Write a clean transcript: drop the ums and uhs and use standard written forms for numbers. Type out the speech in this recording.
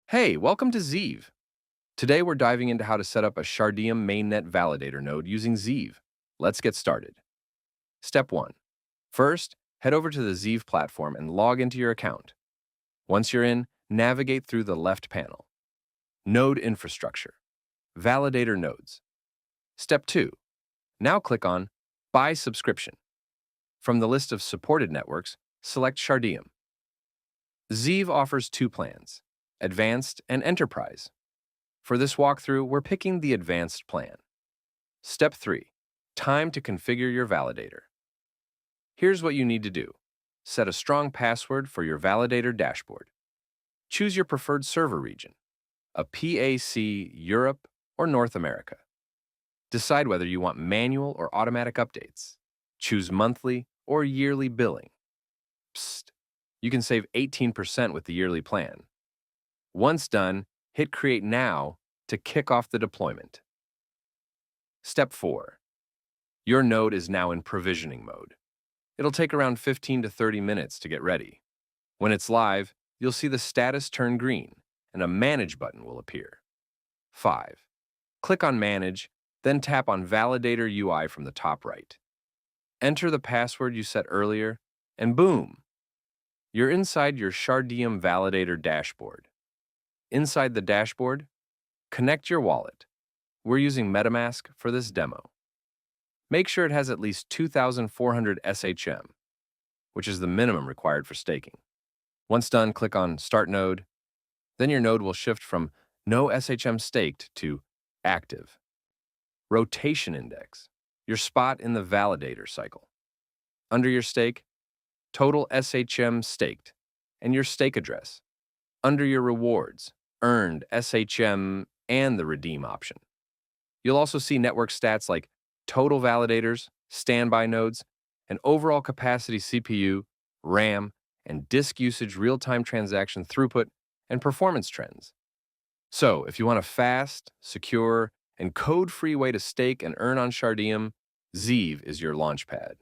Hey, welcome to Zeeve. Today we're diving into how to set up a Shardeum Mainnet Validator Node using Zeeve. Let's get started. Step 1. First, head over to the Zeeve platform and log into your account. Once you're in, navigate through the left panel. Node Infrastructure. Validator Nodes. Step 2. Now click on Buy Subscription. From the list of supported networks, select Shardeum. Zeeve offers two plans, Advanced and Enterprise. For this walkthrough, we're picking the Advanced plan. Step 3. Time to configure your validator. Here's what you need to do. Set a strong password for your validator dashboard. Choose your preferred server region, a PAC, Europe, or North America. Decide whether you want manual or automatic updates. Choose monthly or yearly billing. Psst, you can save 18% with the yearly plan. Once done, hit Create Now to kick off the deployment. Step 4. Your node is now in provisioning mode. It'll take around 15 to 30 minutes to get ready. When it's live, you'll see the status turn green and a Manage button will appear. 5. Click on Manage, then tap on Validator UI from the top right. Enter the password you set earlier, and boom! You're inside your Shardeum Validator dashboard. Inside the dashboard, connect your wallet. We're using MetaMask for this demo. Make sure it has at least 2,400 SHM, which is the minimum required for staking. Once done, click on Start Node. Then your node will shift from No SHM Staked to Active. Rotation Index, your spot in the validator cycle. Under your stake, Total SHM Staked, and your stake address. Under your rewards, Earned SHM, and the Redeem option. You'll also see network stats like total validators, standby nodes, and overall capacity CPU, RAM, and disk usage real-time transaction throughput and performance trends. So, if you want a fast, secure, and code-free way to stake and earn on Shardeum, Zeeve is your launchpad.